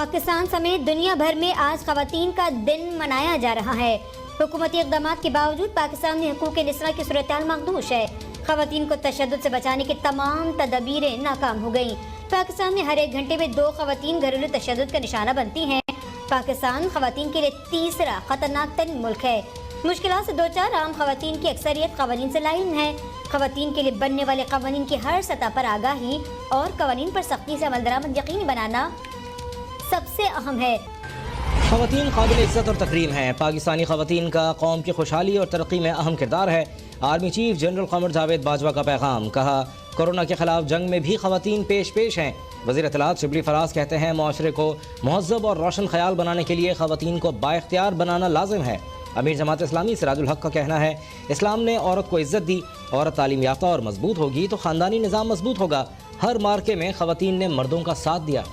पाकिस्तान समेत दुनिया भर में आज ख़वातीन का दिन मनाया जा रहा है। हुकूमती इक़दाम के बावजूद पाकिस्तान में हुकूक़ निस्वां की सूरत-ए-हाल मखदूश है। ख़वातीन को तशद्दुद से बचाने की तमाम तदबीरें नाकाम हो गईं। पाकिस्तान में हर एक घंटे में 2 ख़वातीन घरेलू तशद्दुद का निशाना बनती हैं। पाकिस्तान ख़वातीन के लिए तीसरा ख़तरनाक तरीन मुल्क है। मुश्किलात से दो चार आम ख़वातीन की अक्सरियत क़वानीन से लाइल है। ख़वातीन के लिए बनने वाले क़वानीन की हर सतह पर आगाही और क़वानीन पर सख्ती से अमल दरामद यकीनी बनाना सबसे अहम है। ख़वातीन काबिल इज़्ज़त और तकरीम हैं। पाकिस्तानी ख़वातीन का कौम की खुशहाली और तरक्की में अहम किरदार है। आर्मी चीफ जनरल क़मर जावेद बाजवा का पैगाम। कहा, कोरोना के खिलाफ जंग में भी ख़वातीन पेश हैं। वज़ीर इत्तलात शिबली फराज कहते हैं, मुआशरे को मुहज़्ज़ब और रोशन ख्याल बनाने के लिए ख़वातीन को बाइख्तियार बनाना लाजिम है। अमीर जमात इस्लामी सिराजुल हक का कहना है, इस्लाम ने औरत को इज़्ज़त दी। औरत तालीम याफ्ता और मजबूत होगी तो ख़ानदानी निज़ाम मजबूत होगा। हर मार्के में ख़वातीन ने मर्दों का साथ दिया।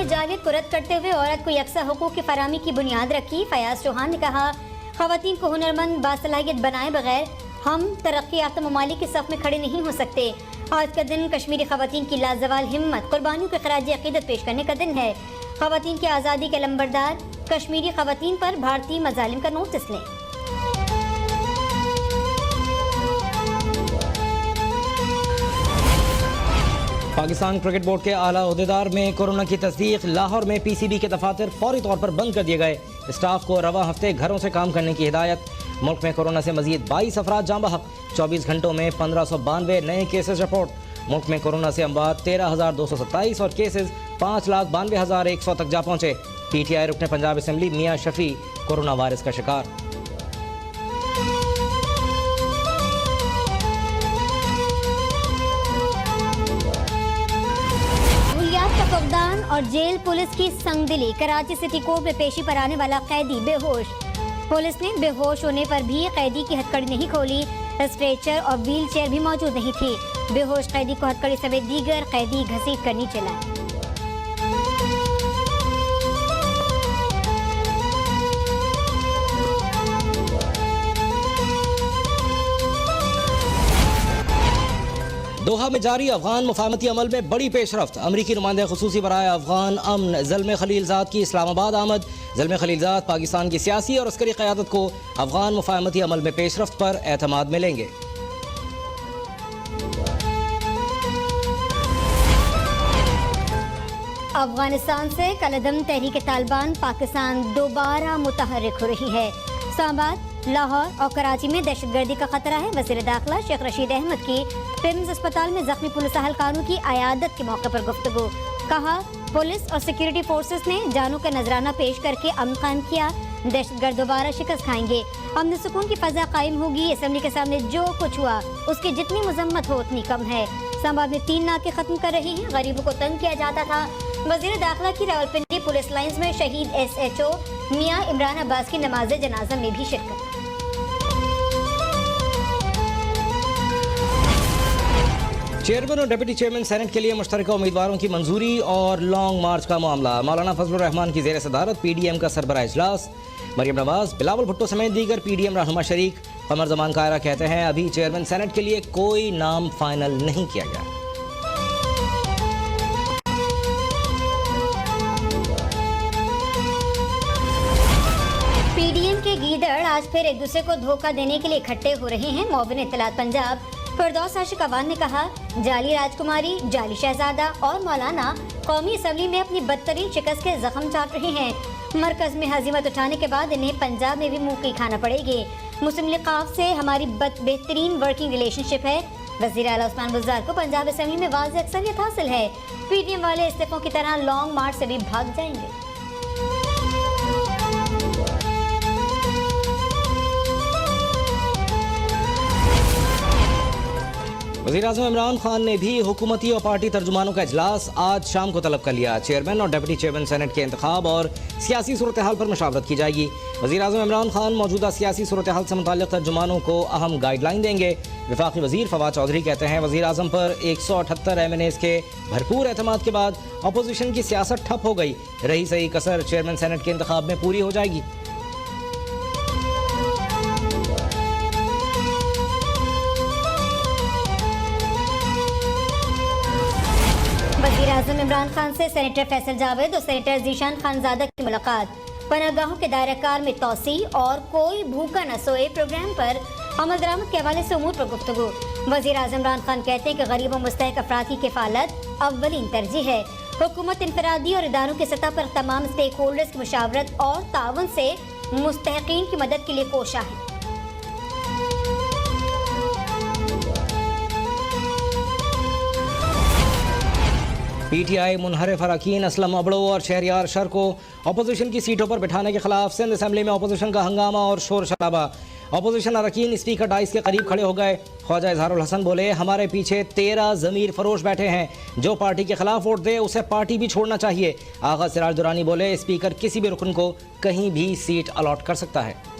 जालियत को रद्द करते हुए औरत को यकसा हुकूक की फराहमी की बुनियाद रखी। फयाज चौहान ने कहा, ख़वातीन को हुनरमंद बासलाहियत बनाए बगैर हम तरक्की याफ्ता ममालिक के सफ़ में खड़े नहीं हो सकते। आज का दिन कश्मीरी ख़वातीन की लाजवाल हिम्मत, कुर्बानियों के खराज अक़ीदत पेश करने का दिन है। ख़वातीन की आज़ादी के लंबरदार कश्मीरी ख़वातीन पर भारतीय मज़ालिम का नोटिस लें। पाकिस्तान क्रिकेट बोर्ड के आला ओहदेदार में कोरोना की तस्दीक। लाहौर में PCB के दफातर फौरी तौर पर बंद कर दिए गए। स्टाफ को रवा हफ्ते घरों से काम करने की हिदायत। मुल्क में कोरोना से मजीद 22 अफराद जाँ बहक। 24 घंटों में 1592 नए केसेज रिपोर्ट। मुल्क में कोरोना से अमवात 13,227 और केसेज 5,92,100 तक जा पहुँचे। PTI रुकने पंजाब असम्बली मियाँ शफी कोरोना वायरस का शिकार। फुकदान और जेल पुलिस की संगदिली। कराची सिटी कोर्ट में पेशी पर आने वाला कैदी बेहोश। पुलिस ने बेहोश होने पर भी कैदी की हथकड़ी नहीं खोली। स्ट्रेचर और व्हील चेयर भी मौजूद नहीं थी। बेहोश कैदी को हथकड़ी समेत दीगर कैदी घसीट कर नीचे लाए। दोहा में जारी अफगान मुफाहमती अमल में बड़ी पेशरफ्त। अमरीकी नुमाइंदे खुसूसी बराए अफगान अमन ज़ल्मे खलीलज़ाद की इस्लामाबाद आमद। ज़ल्मे खलीलज़ाद पाकिस्तान की सियासी और अस्करी क़यादत को अफगान मुफाहमती अमल में पेशरफ्त पर एतमाद मिलेंगे। अफगानिस्तान से कलदम तहरीक तालिबान पाकिस्तान दोबारा मुतहर्रिक हो रही है। इस्लामाबाद, लाहौर और कराची में दहशतगर्दी का खतरा है। वज़ीर दाखिला शेख रशीद अहमद की पिम्स अस्पताल में जख्मी पुलिस अहलकारों की अयादत के मौके पर गुफ्तगू। कहा, पुलिस और सिक्योरिटी फोर्सेस ने जानों का नजराना पेश करके अमन कायम किया। दहशतगर्द दोबारा शिकस्त खाएंगे। अमन सुकून की फजा कायम होगी। असम्बली के सामने जो कुछ हुआ उसकी जितनी मजम्मत हो उतनी कम है। इस्लामाबाद में 3 नाके खत्म कर रही हैं। गरीबों को तंग किया जाता था। वज़ीर दाखिला की रावलपिंडी पुलिस लाइंस में शहीद SHO मियाँ इमरान अब्बास की नमाज जनाजा में भी शिरकत। चेयरमैन और डिप्टी चेयरमैन सेनेट के लिए मुश्तरका उम्मीदवारों की मंजूरी और लॉन्ग मार्च का मामला। मौलाना फजलुर रहमान की ज़ेर सदारत PDM का सरबराह इजलास। मरियम नवाज, बिलावल भुट्टो समेत दीगर PDM रहनुमा शरीक। कमर जमान कायरा कहते हैं, अभी चेयरमैन सेनेट के लिए कोई नाम फाइनल नहीं किया गया। PDM के गीदड़ आज फिर एक दूसरे को धोखा देने के लिए इकट्ठे हो रहे हैं। मुआविन इत्तलात पंजाब फिरदौस आशिक अवान ने कहा, जाली राजकुमारी, जाली शहजादा और मौलाना कौमी असम्बली में अपनी बदतरीन शिकस्त के जख्म चाट रहे हैं। मरकज में हजीमत उठाने के बाद इन्हें पंजाब में भी मुंह की खाना पड़ेगी। मुस्लिम लीग काफ से हमारी बेहतरीन वर्किंग रिलेशनशिप है। वज़ीर आला उस्मान बुज़दार को पंजाब असम्बली में वाज़ेह अक्सरियत हासिल है। PDM वाले इस्तीफों की तरह लॉन्ग मार्च से भी भाग जाएंगे। वज़ीर-ए-आज़म इमरान खान ने भी हुकूमती और पार्टी तर्जुमानों का इजलास आज शाम को तलब कर लिया। चेयरमैन और डिप्टी चेयरमैन सेनेट के इंतखाब और सियासी सूरत हाल पर मशावरत की जाएगी। वज़ीर-ए-आज़म इमरान खान मौजूदा सियासी सूरत हाल से मुताल्लिक़ तर्जुमानों को अहम गाइडलाइन देंगे। वफाकी वज़ीर फवाद चौधरी कहते हैं, वज़ीर-ए-आज़म पर 178 MNAs के भरपूर एतमाद के बाद अपोजिशन की सियासत ठप हो गई। रही सही कसर चेयरमैन सेनेट के इंतखाब में पूरी हो जाएगी। इमरान खान से सेनेटर फैसल जावेद और सेनेटर जीशान खानजादा की मुलाकात। पनाहगाहों के दायरा कार में तोसी और कोई भूखा न सोए प्रोग्राम पर अमल दरामद के हवाले से उमूर पर गुफ्तगू। वज़ीर आज़म इमरान खान कहते हैं कि गरीब और मुस्तहक अफराद की किफ़ालत अव्वलीन तरजीह है। हुकूमत इनफरादी और इदारों की सतह पर तमाम स्टेक होल्डर्स की मुशावरत और ताउन से मुस्तहकीन की मदद के लिए कोशा है। PTI मुनहरिफ अरकान असलम अबड़ो और शहरियार शर को अपोजिशन की सीटों पर बिठाने के खिलाफ सिंध असम्बली में अपोजिशन का हंगामा और शोर शराबा। अपोजिशन अरकान स्पीकर डाइस के करीब खड़े हो गए। ख्वाजा इजहारुल हसन बोले, हमारे पीछे 13 ज़मीर फरोश बैठे हैं, जो पार्टी के खिलाफ वोट दे उसे पार्टी भी छोड़ना चाहिए। आगा सिराज दुरानी बोले, स्पीकर किसी भी रुकन को कहीं भी सीट अलॉट कर सकता है।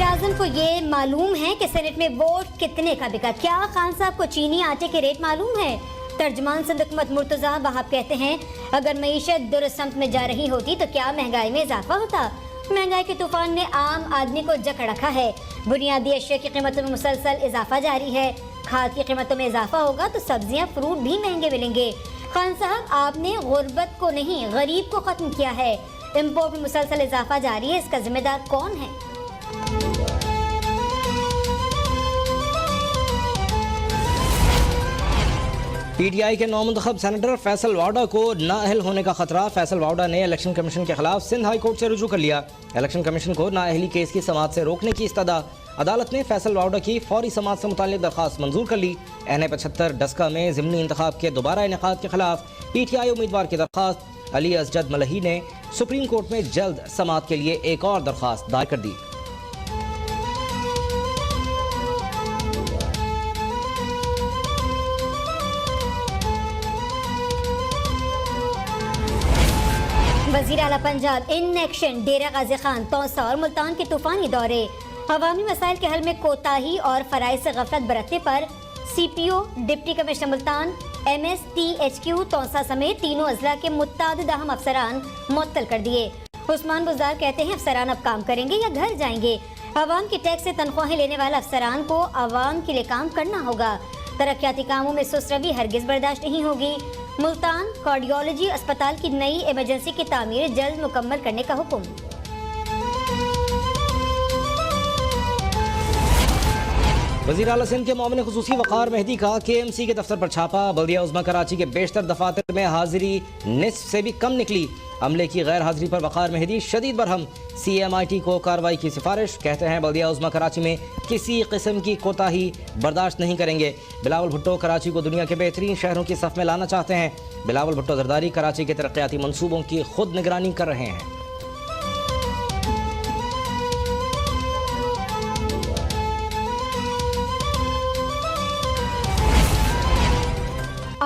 आजम को ये मालूम है कि सेनेट में वोट कितने का बिका? क्या खान साहब को चीनी आटे के रेट मालूम है? तर्जमान सिंध हुकूमत मुर्तजा वहाब कहते हैं, अगर मईशत दुरुस्त समत में जा रही होती तो क्या महंगाई में इजाफा होता? महंगाई के तूफान ने आम आदमी को जकड़ रखा है। बुनियादी अशिया की कीमतों में मुसलसल इजाफा जारी है। खाद की कीमतों में इजाफा होगा तो सब्जियां फ्रूट भी महंगे मिलेंगे। खान साहब, आपने गुर्बत को नहीं गरीब को खत्म किया है। इम्पोर्ट में मुसलसल इजाफा जारी है, इसका जिम्मेदार कौन है? PTI के नौमुंतखब सेनेटर फैसल वाडा को नाअहल होने का खतरा। फैसल वाडा ने इलेक्शन कमीशन के खिलाफ सिंध हाई कोर्ट से रुजू कर लिया। इलेक्शन कमीशन को नाअहली केस की समाअत से रोकने की इस्तदा। अदालत ने फैसल वाडा की फौरी समाअत से मुताल्लिक दरख्वास्त मंजूर कर ली। NA-75 डस्का में ज़िमनी इंतखाब के दोबारा इनेकाद के खिलाफ PTI उम्मीदवार की दरख्वास्त। अली असजद मलही ने सुप्रीम कोर्ट में जल्द समाअत के लिए एक और दरख्वास्त दायर कर दी। वज़ीर आला पंजाब इन एक्शन। डेरा गाजी खान, तौसा और मुल्तान के तूफानी दौरे। अवामी मसाइल के हल में कोताही और फराइज से गफलत बरतने पर CPO, deputy commissioner Multan, MSTHQ Taunsa समेत तीनों अजला के मुत्तादिद अहम अफसरान मुअत्तल कर दिए। उस्मान बुज़दार कहते हैं, अफसरान अब काम करेंगे या घर जाएंगे? अवाम की टैक्स से तनख्वाहें लेने वाले अफसरान को अवाम के लिए काम करना होगा। तरक्याती कामों में सुस्तरवी हरगिज बर्दाश्त नहीं होगी। मुल्तान कार्डियोलॉजी अस्पताल की नई इमरजेंसी की तामीर जल्द मुकम्मल करने का हुक्म। वज़ीर आला सिंध के मोमिन खुसूसी वक़ार मेहदी का KMC के दफ्तर पर छापा। बल्दिया उज़्मा कराची के बेशतर दफातर में हाजिरी निस्फ से भी कम निकली। अमले की गैर हाजिरी पर वक़ार मेहदी शदीद बरहम। CMIT को कार्रवाई की सिफारिश। कहते हैं, बल्दिया उज़्मा कराची में किसी किस्म की कोताही बर्दाश्त नहीं करेंगे। बिलावल भुट्टो कराची को दुनिया के बेहतरीन शहरों की सफ़ में लाना चाहते हैं। बिलावल भुट्टो जरदारी कराची के तरक्याती मनसूबों की खुद निगरानी कर रहे हैं।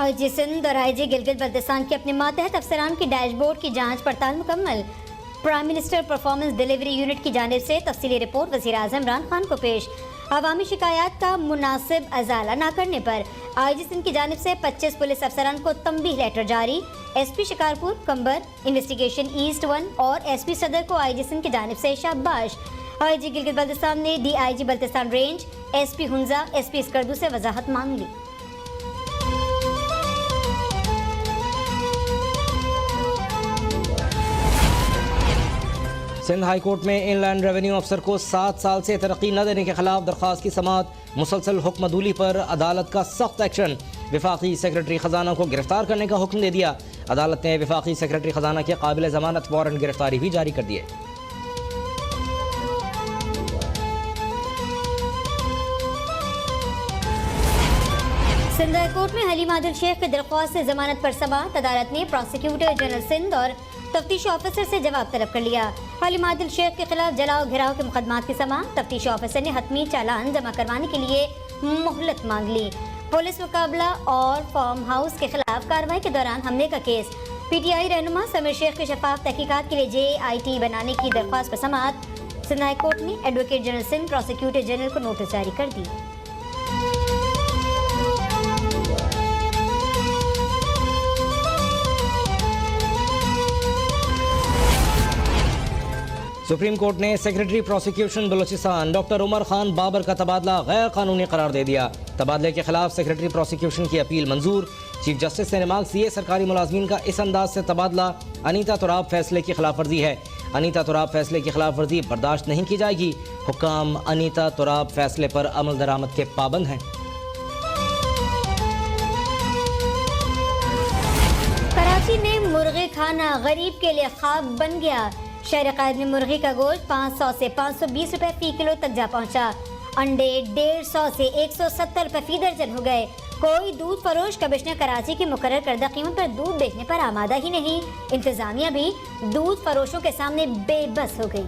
IG सिंध और IG गिलगित बल्तिस्तान के अपने मातहत अफसरान की डैशबोर्ड की जांच पड़ताल मुकम्मल। Prime minister performance delivery unit की जानिब से तफसीली रिपोर्ट वज़ीर आज़म इमरान खान को पेश। अवामी शिकायत का मुनासिब अजाला न करने पर IG सिंध की जानिब से 25 पुलिस अफसरान को तंबीह लेटर जारी। SP शिकारपुर, कंबर, इन्वेस्टिगेशन ईस्ट 1 और SP सदर को IG सिंध की जानिब से शाबाश। IG गिलगित बल्तिस्तान ने DIG Baltistan range, SP Hunza, SP Skardu से वजाहत मांग ली। सिंध हाई कोर्ट में इनलैंड रेवेन्यू अफसर को 7 साल से तरक्की न देने के खिलाफ दरख्वास्त की समाअत। मुसलसल हुक्म अदूली पर अदालत का सख्त एक्शन। वफाकी सेक्रेटरी खजाना को गिरफ्तार करने का हुक्म दे दिया। अदालत ने वफाकी सेक्रेटरी खजाना के काबिल जमानत वारंट गिरफ्तारी भी जारी कर दिए। सिंध हाई कोर्ट में हलीम आदिल शेख की दरख्वास्त से जमानत पर समाअत। अदालत ने प्रोसिक्यूटर जनरल सिंध और तफ्तीशी ऑफिसर से जवाब तलब कर लिया। हलीम आदिल शेख के खिलाफ जलाओ घिराव के मुकदमात की समाअत। तफ्तीशी ऑफिसर ने हतमी चालान जमा करवाने के लिए मोहलत मांग ली। पुलिस मुकाबला और फार्म हाउस के खिलाफ कार्रवाई के दौरान हमले का केस। PTI रहनुमा समीर शेख के शफाफ तहकीकात के लिए JIT बनाने की दरख्वास्त पर समाअत। सिंध हाई कोर्ट ने advocate general Sindh, prosecutor general को नोटिस जारी कर दी। सुप्रीम कोर्ट ने secretary prosecution Balochistan doctor Umar Khan Babar का तबादला गैर कानूनी करार दे दिया। तबादले के खिलाफ सेक्रेटरी प्रोसिक्यूशन की अपील मंजूर। चीफ जस्टिस ने रिमार्क्स दिए, सरकारी मुलाजमीन का इस अंदाज से तबादला अनीता तुराब फैसले की खिलाफ वर्जी है। अनीता तुराब फैसले की खिलाफ वर्जी बर्दाश्त नहीं की जाएगी। हुक्काम अनीता तुराब फैसले पर अमल दरामद के पाबंद हैं। कराची में मुर्गी खाना गरीब के लिए ख्वाब बन गया। शहर कायद में मुर्गी का गोश्त 500 से 520 रुपए फी किलो तक जा पहुंचा। अंडे 150 से 170 रुपए फी दर्जन हो गए। कोई दूध फरोश कमिश्नर कराची की मुकर्रर करदा कीमत पर दूध बेचने पर आमादा ही नहीं। इंतजामिया भी दूध फरोशों के सामने बेबस हो गई।